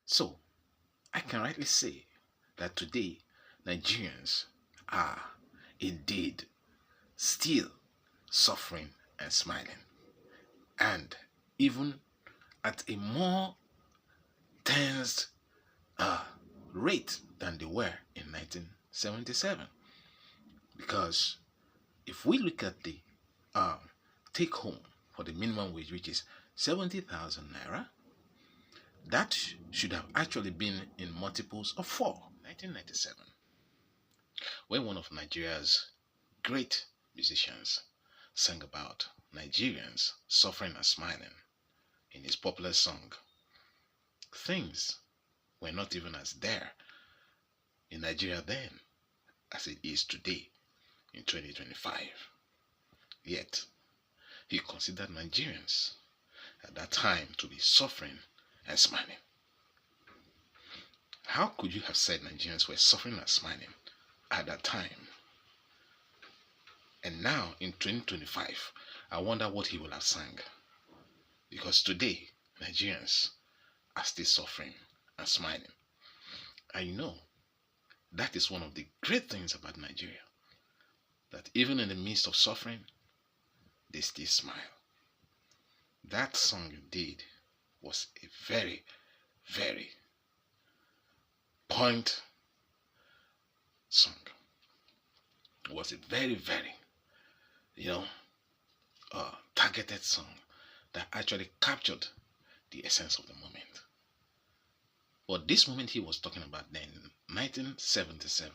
So, I can rightly say that today Nigerians are indeed still suffering and smiling, and even at a more tense uh, rate than they were in 1977. Because if we look at the um, take home for the minimum wage, which is 70,000 naira, that should have actually been in multiples of 4. 1997, when one of Nigeria's great musicians sang about Nigerians suffering and smiling in his popular song, things were not even as there in Nigeria then as it is today in 2025. Yet, he considered Nigerians at that time to be suffering and smiling. How could you have said Nigerians were suffering and smiling at that time? And now in 2025, I wonder what he will have sang. Because today, Nigerians are still suffering and smiling. And you know, that is one of the great things about Nigeria. That even in the midst of suffering, they still smile. That song indeed was a very, very point song. It was a very, very, you know, targeted song that actually captured the essence of the moment. But this moment he was talking about then, 1977,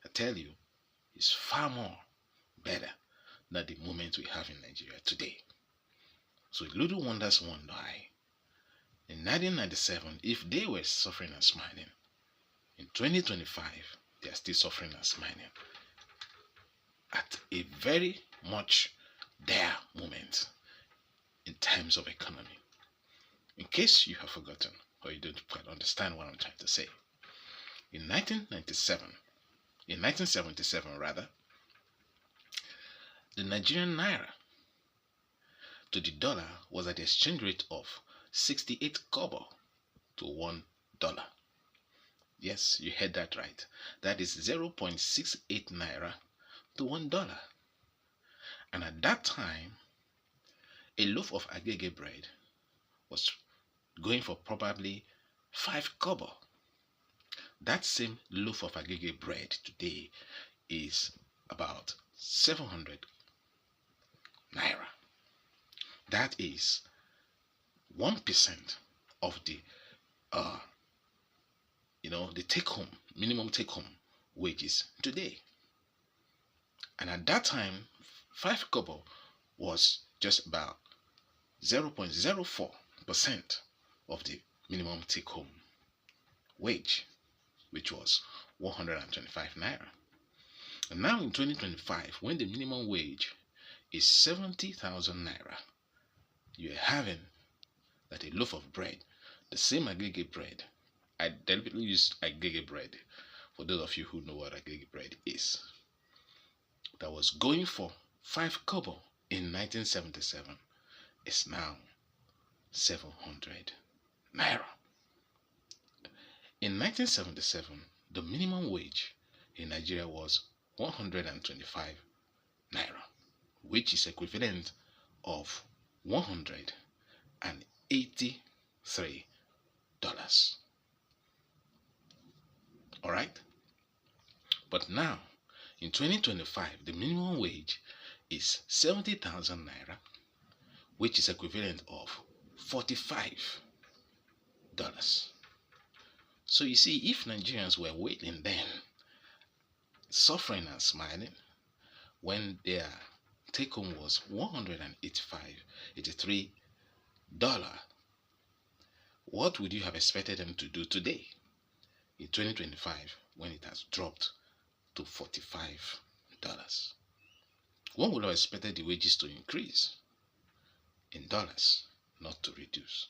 I tell you, is far more better than the moment we have in Nigeria today. So little wonders wonder I. In 1997, if they were suffering and smiling, in 2025, they are still suffering and smiling at a very much their moment in terms of economy. In case you have forgotten or you don't quite understand what I'm trying to say, in 1977 rather, the Nigerian naira to the dollar was at the exchange rate of 68 kobo to $1. Yes, you heard that right. That is 0.68 naira to $1. And at that time, a loaf of agege bread was going for probably 5 kobo. That same loaf of agege bread today is about 700 naira. That is 1% of the the take home minimum take home wages today. And at that time, 5 kobo was just about 0.04% of the minimum take home wage, which was 125 naira. And now in 2025, when the minimum wage is 70,000 naira, you're having that a loaf of bread, the same agege bread. I deliberately used agege bread for those of you who know what agege bread is. That was going for 5 kobo in 1977 is now 700 naira. In 1977, the minimum wage in Nigeria was 125 naira, which is equivalent of $183. All right? But now, in 2025, the minimum wage is 70,000 naira, which is equivalent of $45. So you see, if Nigerians were waiting then, suffering and smiling, when their take home was $183, what would you have expected them to do today in 2025 when it has dropped to $45? One would have expected the wages to increase in dollars, not to reduce,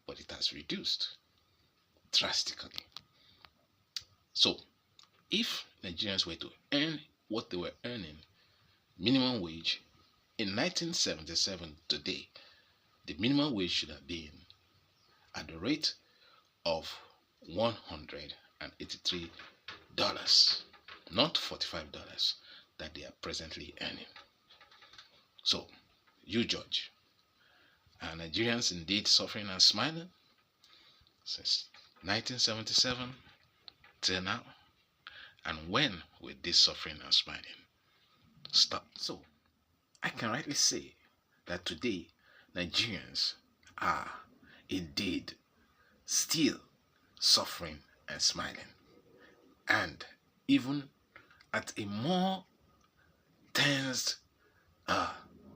but it has reduced drastically. So if Nigerians were to earn what they were earning, minimum wage, in 1977 today, the minimum wage should have been at the rate of $183, not $45 that they are presently earning. So, you judge. Are Nigerians indeed suffering and smiling since 1977 till now? And when will this suffering and smiling stop? So, I can rightly say that today Nigerians are indeed still suffering and smiling, and even at a more tensed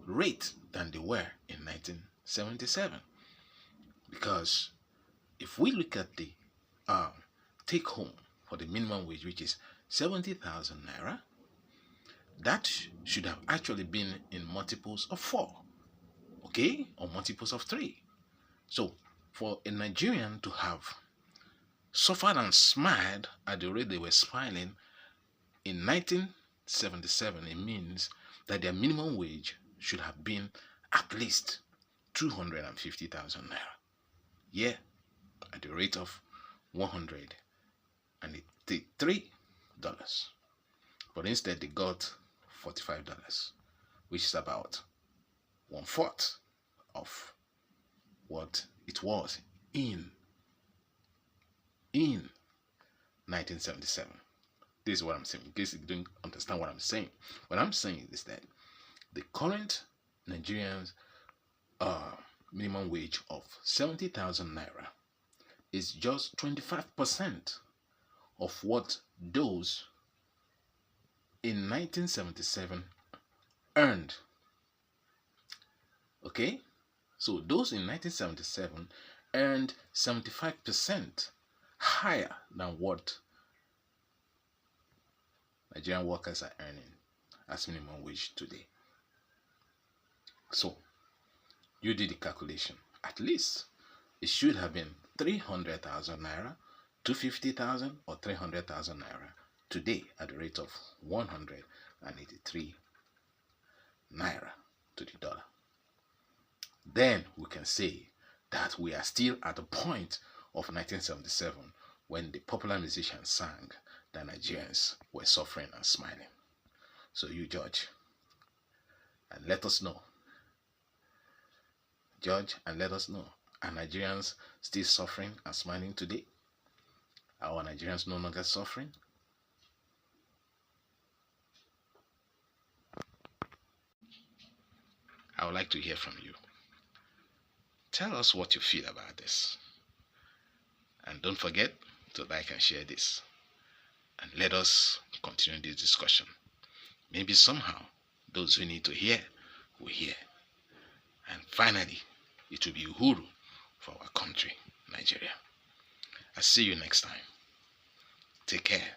rate than they were in 1977. Because if we look at the take home for the minimum wage, which is 70,000 naira, that should have actually been in multiples of 4, okay, or multiples of 3. So for a Nigerian to have suffered and smiled at the rate they were smiling in 1977, it means that their minimum wage should have been at least 250,000 naira. Yeah, at the rate of $183. But instead they got $45, which is about 1/4 of what it was in 1977. This is what I'm saying, in case you don't understand what I'm saying. What I'm saying is that the current Nigerians minimum wage of 70,000 naira is just 25% of what those in 1977 earned. Okay, so those in 1977 earned 75% higher than what Nigerian workers are earning as minimum wage today. So you did the calculation. At least it should have been 300,000 naira, 250,000 or 300,000 naira today at the rate of 183 naira to the dollar. Then we can say that we are still at the point of 1977 when the popular musician sang that Nigerians were suffering and smiling. So you judge and let us know. Judge and let us know. Are Nigerians still suffering and smiling today? Are Nigerians no longer suffering? I would like to hear from you. Tell us what you feel about this. And don't forget to like and share this. And let us continue this discussion. Maybe somehow those who need to hear will hear. And finally, it will be uhuru for our country, Nigeria. I'll see you next time. Take care.